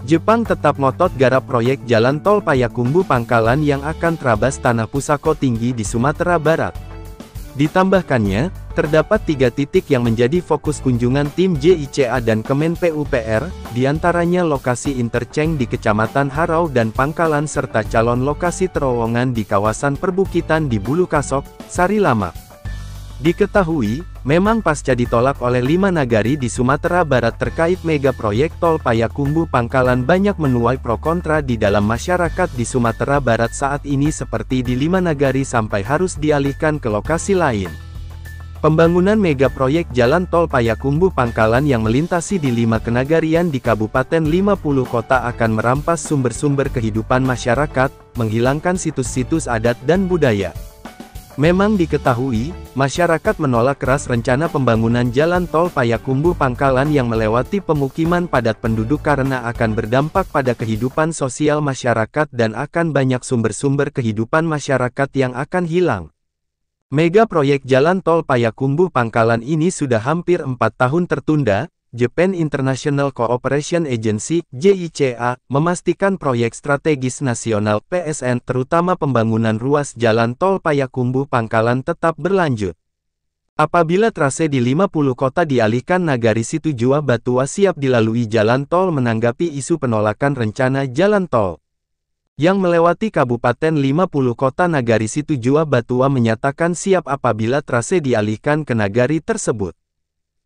Jepang tetap ngotot garap proyek jalan tol Payakumbuh Pangkalan yang akan terabas tanah pusako tinggi di Sumatera Barat. Ditambahkannya, terdapat 3 titik yang menjadi fokus kunjungan tim JICA dan Kemen PUPR, diantaranya lokasi interchange di Kecamatan Harau dan Pangkalan serta calon lokasi terowongan di kawasan perbukitan di Bulu Kasok, Sari Lamak. Diketahui, memang pasca ditolak oleh 5 nagari di Sumatera Barat terkait mega proyek tol Payakumbuh Pangkalan banyak menuai pro kontra di dalam masyarakat di Sumatera Barat saat ini seperti di 5 nagari sampai harus dialihkan ke lokasi lain. Pembangunan mega proyek jalan tol Payakumbuh Pangkalan yang melintasi di 5 kenagarian di Kabupaten 50 kota akan merampas sumber-sumber kehidupan masyarakat, menghilangkan situs-situs adat dan budaya. Memang diketahui, masyarakat menolak keras rencana pembangunan jalan tol Payakumbuh Pangkalan yang melewati pemukiman padat penduduk karena akan berdampak pada kehidupan sosial masyarakat dan akan banyak sumber-sumber kehidupan masyarakat yang akan hilang. Mega proyek jalan tol Payakumbuh Pangkalan ini sudah hampir 4 tahun tertunda. Japan International Cooperation Agency (JICA) memastikan proyek strategis nasional (PSN) terutama pembangunan ruas jalan tol Payakumbuh Pangkalan tetap berlanjut. Apabila trase di 50 kota dialihkan Nagari Situjua Batua siap dilalui jalan tol menanggapi isu penolakan rencana jalan tol yang melewati Kabupaten 50 kota Nagari Situjua Batua menyatakan siap apabila trase dialihkan ke nagari tersebut.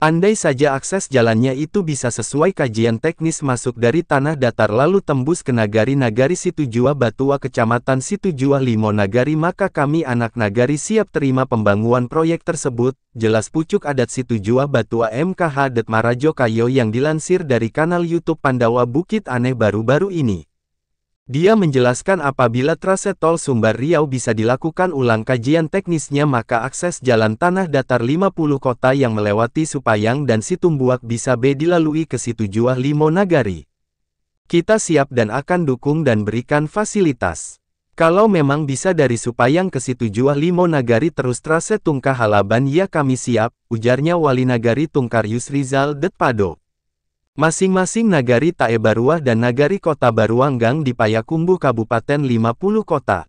Andai saja akses jalannya itu bisa sesuai kajian teknis masuk dari tanah datar lalu tembus ke nagari-nagari Situjua Batua Kecamatan Situjua Limo Nagari maka kami anak nagari siap terima pembangunan proyek tersebut, jelas pucuk adat Situjua Batua MKH Det Marajo Kayo yang dilansir dari kanal YouTube Pandawa Bukit Aneh baru-baru ini. Dia menjelaskan apabila trase tol Sumbar Riau bisa dilakukan ulang kajian teknisnya maka akses jalan tanah datar 50 kota yang melewati Supayang dan Situmbuak bisa dilalui ke Situjua Limo Nagari. Kita siap dan akan dukung dan berikan fasilitas. Kalau memang bisa dari Supayang ke Situjua Limo Nagari terus trase Tungkah Halaban ya kami siap, ujarnya Wali Nagari Tungkar Yusrizal Det Pado. Masing-masing nagari Tae Baruah dan nagari Kota Baruanggang di Payakumbuh Kabupaten 50 kota.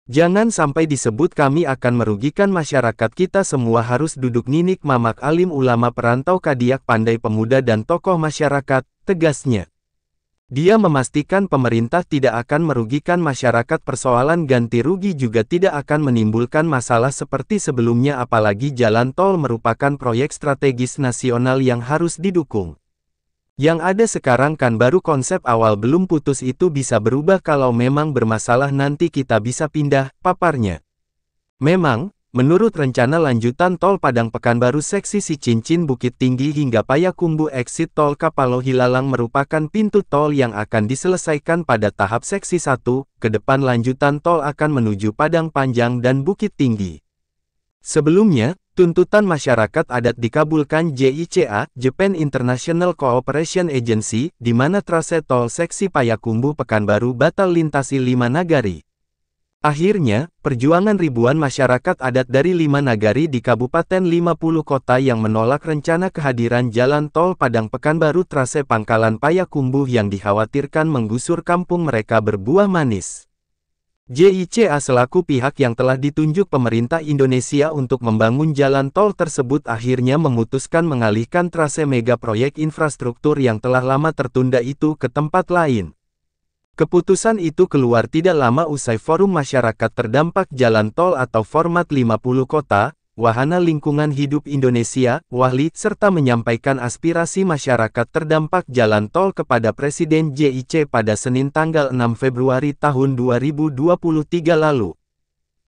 Jangan sampai disebut kami akan merugikan masyarakat kita semua harus duduk ninik mamak alim ulama perantau kadiak pandai pemuda dan tokoh masyarakat, tegasnya. Dia memastikan pemerintah tidak akan merugikan masyarakat persoalan ganti rugi juga tidak akan menimbulkan masalah seperti sebelumnya apalagi jalan tol merupakan proyek strategis nasional yang harus didukung. Yang ada sekarang kan baru konsep awal belum putus itu bisa berubah kalau memang bermasalah nanti kita bisa pindah, paparnya. Memang, menurut rencana lanjutan tol Padang Pekanbaru seksi Sicincin Bukit Tinggi hingga Payakumbuh exit tol Kapalo Hilalang merupakan pintu tol yang akan diselesaikan pada tahap seksi 1, ke depan lanjutan tol akan menuju Padang Panjang dan Bukit Tinggi. Sebelumnya, tuntutan masyarakat adat dikabulkan JICA, Japan International Cooperation Agency, di mana trase tol seksi Payakumbuh Pekanbaru batal lintasi 5 nagari. Akhirnya, perjuangan ribuan masyarakat adat dari 5 nagari di Kabupaten 50 kota yang menolak rencana kehadiran jalan tol Padang Pekanbaru trase Pangkalan Payakumbuh yang dikhawatirkan menggusur kampung mereka berbuah manis. JICA selaku pihak yang telah ditunjuk pemerintah Indonesia untuk membangun jalan tol tersebut akhirnya memutuskan mengalihkan trase mega proyek infrastruktur yang telah lama tertunda itu ke tempat lain. Keputusan itu keluar tidak lama usai Forum Masyarakat Terdampak Jalan Tol atau Format 50 Kota, Wahana Lingkungan Hidup Indonesia, WALI, serta menyampaikan aspirasi masyarakat terdampak jalan tol kepada Presiden JIC pada Senin tanggal 6 Februari tahun 2023 lalu.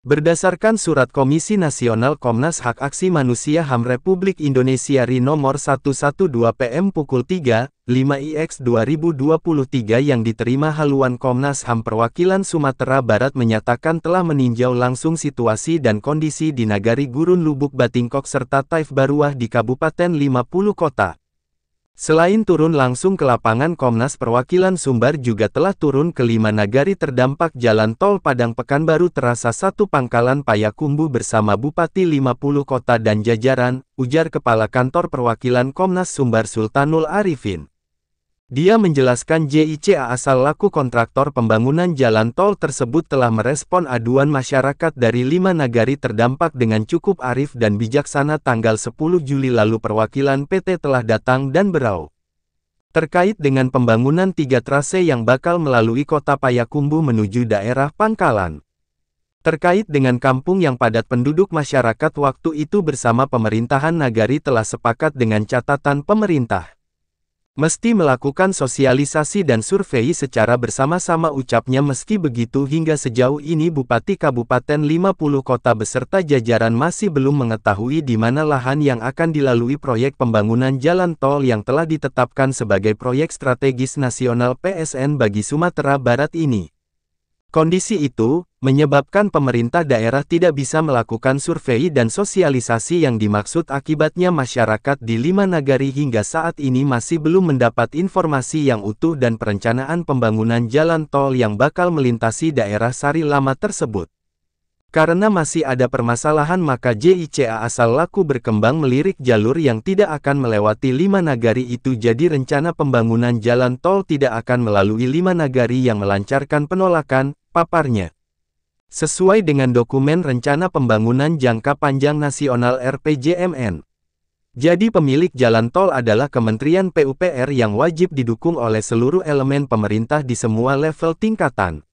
Berdasarkan Surat Komisi Nasional Komnas Hak Aksi Manusia HAM Republik Indonesia RI nomor 112 PM pukul 3, 5 IX 2023 yang diterima haluan Komnas HAM Perwakilan Sumatera Barat menyatakan telah meninjau langsung situasi dan kondisi di Nagari Gurun Lubuk Batingkok serta Taif Baruah di Kabupaten 50 Kota. Selain turun langsung ke lapangan, Komnas Perwakilan Sumbar juga telah turun ke 5 nagari terdampak jalan tol Padang Pekanbaru terasa 1 Pangkalan Payakumbuh bersama Bupati 50 Kota dan jajaran, ujar Kepala Kantor Perwakilan Komnas Sumbar Sultanul Arifin. Dia menjelaskan JICA asal laku kontraktor pembangunan jalan tol tersebut telah merespon aduan masyarakat dari 5 nagari terdampak dengan cukup arif dan bijaksana. Tanggal 10 Juli lalu perwakilan PT telah datang dan berau terkait dengan pembangunan 3 trase yang bakal melalui kota Payakumbuh menuju daerah Pangkalan. Terkait dengan kampung yang padat penduduk, masyarakat waktu itu bersama pemerintahan nagari telah sepakat dengan catatan pemerintah mesti melakukan sosialisasi dan survei secara bersama-sama, ucapnya. Meski begitu, hingga sejauh ini Bupati Kabupaten 50 Kota beserta jajaran masih belum mengetahui di mana lahan yang akan dilalui proyek pembangunan jalan tol yang telah ditetapkan sebagai proyek strategis nasional PSN bagi Sumatera Barat ini. Kondisi itu menyebabkan pemerintah daerah tidak bisa melakukan survei dan sosialisasi yang dimaksud. Akibatnya masyarakat di 5 nagari hingga saat ini masih belum mendapat informasi yang utuh dan perencanaan pembangunan jalan tol yang bakal melintasi daerah Sari Lama tersebut. Karena masih ada permasalahan, maka JICA asal laku berkembang melirik jalur yang tidak akan melewati 5 nagari itu. Jadi rencana pembangunan jalan tol tidak akan melalui 5 nagari yang melancarkan penolakan, paparnya. Sesuai dengan dokumen Rencana Pembangunan Jangka Panjang Nasional RPJMN. Jadi pemilik jalan tol adalah Kementerian PUPR yang wajib didukung oleh seluruh elemen pemerintah di semua level tingkatan.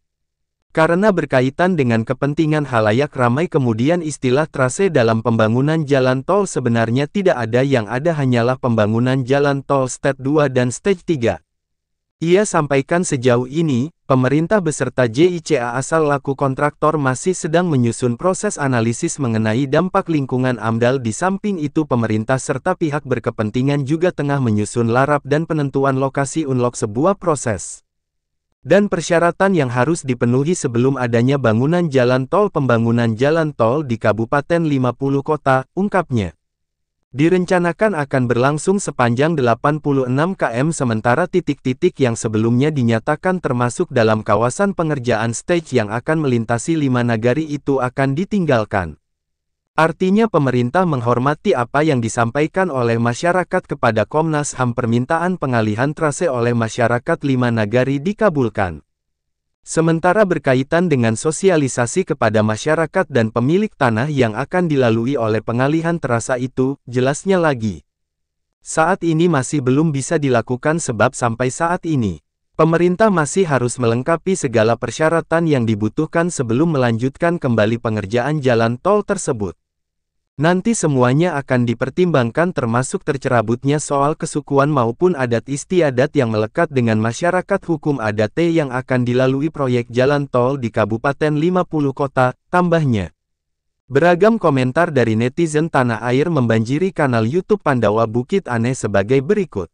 Karena berkaitan dengan kepentingan halayak ramai, kemudian istilah trase dalam pembangunan jalan tol sebenarnya tidak ada, yang ada hanyalah pembangunan jalan tol Stage 2 dan Stage 3. Ia sampaikan sejauh ini, pemerintah beserta JICA asal laku kontraktor masih sedang menyusun proses analisis mengenai dampak lingkungan AMDAL. Di samping itu pemerintah serta pihak berkepentingan juga tengah menyusun larap dan penentuan lokasi unlock, sebuah proses dan persyaratan yang harus dipenuhi sebelum adanya bangunan jalan tol. Pembangunan jalan tol di Kabupaten 50 Kota, ungkapnya, direncanakan akan berlangsung sepanjang 86 km, sementara titik-titik yang sebelumnya dinyatakan termasuk dalam kawasan pengerjaan stage yang akan melintasi 5 nagari itu akan ditinggalkan. Artinya pemerintah menghormati apa yang disampaikan oleh masyarakat kepada Komnas HAM. Permintaan pengalihan trase oleh masyarakat 5 nagari dikabulkan. Sementara berkaitan dengan sosialisasi kepada masyarakat dan pemilik tanah yang akan dilalui oleh pengalihan trase itu, jelasnya lagi, saat ini masih belum bisa dilakukan sebab sampai saat ini pemerintah masih harus melengkapi segala persyaratan yang dibutuhkan sebelum melanjutkan kembali pengerjaan jalan tol tersebut. Nanti semuanya akan dipertimbangkan, termasuk tercerabutnya soal kesukuan maupun adat istiadat yang melekat dengan masyarakat hukum adat yang akan dilalui proyek jalan tol di Kabupaten 50 Kota, tambahnya. Beragam komentar dari netizen tanah air membanjiri kanal YouTube Pandawa Bukit Aneh sebagai berikut.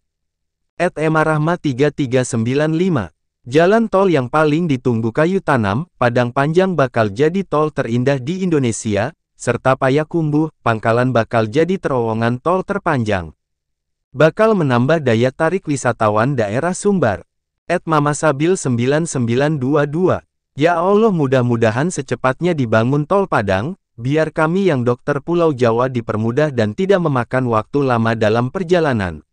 @emarahma3395. Jalan tol yang paling ditunggu kayu tanam, Padang Panjang bakal jadi tol terindah di Indonesia, serta Payakumbuh, Pangkalan bakal jadi terowongan tol terpanjang. Bakal menambah daya tarik wisatawan daerah Sumbar. @mamasabil9922. Ya Allah, mudah-mudahan secepatnya dibangun tol Padang, biar kami yang dokter Pulau Jawa dipermudah dan tidak memakan waktu lama dalam perjalanan.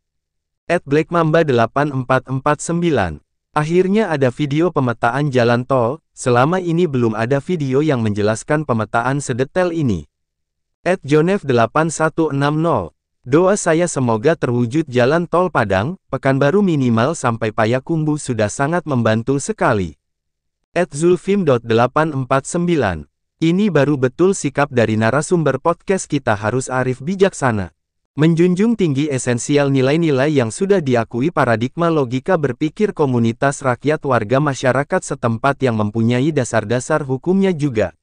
@blackmamba8449. Akhirnya ada video pemetaan jalan tol, selama ini belum ada video yang menjelaskan pemetaan sedetail ini. @jonev8160. Doa saya semoga terwujud jalan tol Padang, Pekanbaru minimal sampai Payakumbuh sudah sangat membantu sekali. @zulfim.849. Ini baru betul sikap dari narasumber podcast kita, harus arif bijaksana. Menjunjung tinggi esensial nilai-nilai yang sudah diakui paradigma logika berpikir komunitas rakyat warga masyarakat setempat yang mempunyai dasar-dasar hukumnya juga.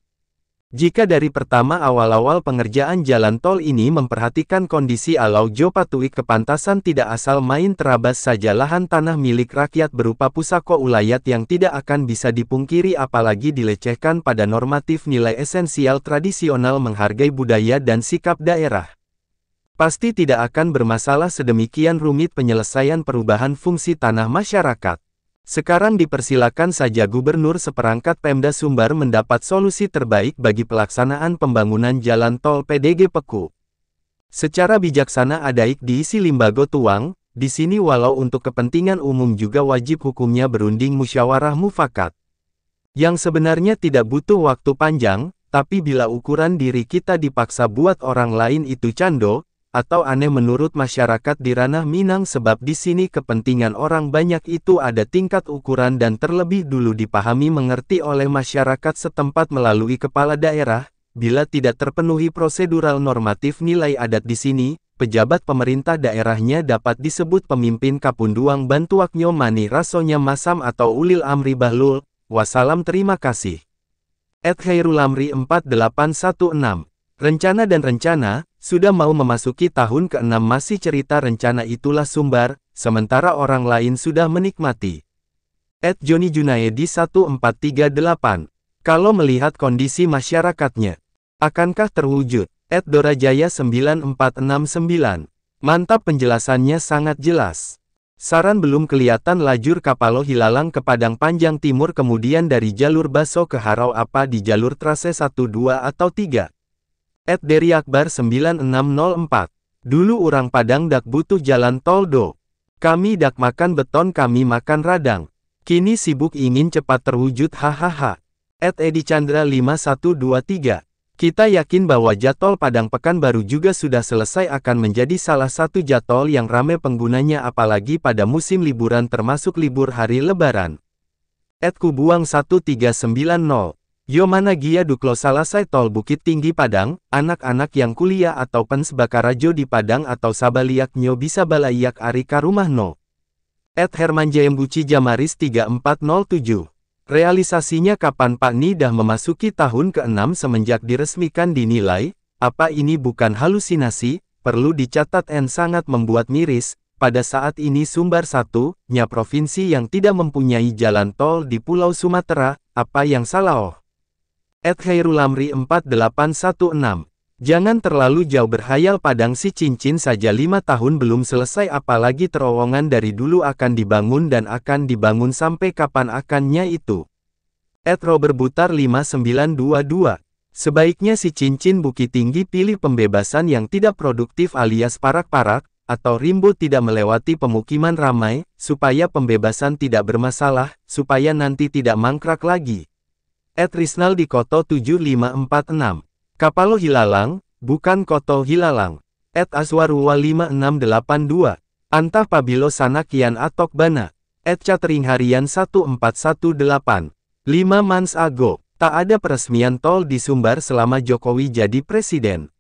Jika dari pertama awal-awal pengerjaan jalan tol ini memperhatikan kondisi alau Jopatuik kepantasan tidak asal main terabas saja lahan tanah milik rakyat berupa pusako ulayat yang tidak akan bisa dipungkiri apalagi dilecehkan pada normatif nilai esensial tradisional menghargai budaya dan sikap daerah. Pasti tidak akan bermasalah sedemikian rumit penyelesaian perubahan fungsi tanah masyarakat. Sekarang dipersilakan saja Gubernur seperangkat Pemda Sumbar mendapat solusi terbaik bagi pelaksanaan pembangunan jalan tol PDG Peku. Secara bijaksana adaik diisi limbago tuang, Di sini walau untuk kepentingan umum juga wajib hukumnya berunding musyawarah mufakat. Yang sebenarnya tidak butuh waktu panjang, tapi bila ukuran diri kita dipaksa buat orang lain itu cando, atau aneh menurut masyarakat di ranah Minang sebab di sini kepentingan orang banyak itu ada tingkat ukuran dan terlebih dulu dipahami mengerti oleh masyarakat setempat melalui kepala daerah, bila tidak terpenuhi prosedural normatif nilai adat di sini, pejabat pemerintah daerahnya dapat disebut pemimpin Kapunduang Bantuaknyo Mani Rasonya Masam atau Ulil Amri Bahlul. Wassalam, terima kasih. @khairulamri 4816. Rencana dan rencana, sudah mau memasuki tahun ke-6 masih cerita rencana itulah sumbar, sementara orang lain sudah menikmati. @Joni Junaedi 1438. Kalau melihat kondisi masyarakatnya, akankah terwujud? @Dorajaya 9469. Mantap, penjelasannya sangat jelas. Saran belum kelihatan lajur Kapalo Hilalang ke Padang Panjang Timur kemudian dari jalur Baso ke Harau apa di jalur trase 1, 2 atau 3? @Deri Akbar 9604. Dulu orang Padang dak butuh jalan tol do. Kami dak makan beton, kami makan radang. Kini sibuk ingin cepat terwujud, hahaha. @Edi Chandra 5123. Kita yakin bahwa jadwal Padang Pekanbaru juga sudah selesai akan menjadi salah satu jadwal yang ramai penggunanya apalagi pada musim liburan termasuk libur hari Lebaran. @Kubuang 1390. Yo mana gia duklo salasai tol Bukit Tinggi Padang, anak-anak yang kuliah atau pens bakarajo di Padang atau sabaliak nyo bisa balaiak ari ka rumah no. @Herman Jayembuci Jamaris 3407. Realisasinya kapan Pak? Ni dah memasuki tahun ke-6 semenjak diresmikan dinilai, apa ini bukan halusinasi, perlu dicatat sangat membuat miris, pada saat ini Sumbar satunya provinsi yang tidak mempunyai jalan tol di Pulau Sumatera, apa yang salah oh? @Khairulamri 4816. Jangan terlalu jauh berhayal, Padang si cincin saja 5 tahun belum selesai apalagi terowongan dari dulu akan dibangun dan akan dibangun sampai kapan akannya itu. @Robert Butar 5922. Sebaiknya si cincin Bukit Tinggi pilih pembebasan yang tidak produktif alias parak-parak, atau rimbo tidak melewati pemukiman ramai, supaya pembebasan tidak bermasalah, supaya nanti tidak mangkrak lagi. @Risnal di Koto 7546. Kapalo Hilalang, bukan Koto Hilalang. @Aswaruwa 5682. Antah pabilo sana kian atok bana. @Catering Harian 1418. 5 months ago, tak ada peresmian tol di Sumbar selama Jokowi jadi presiden.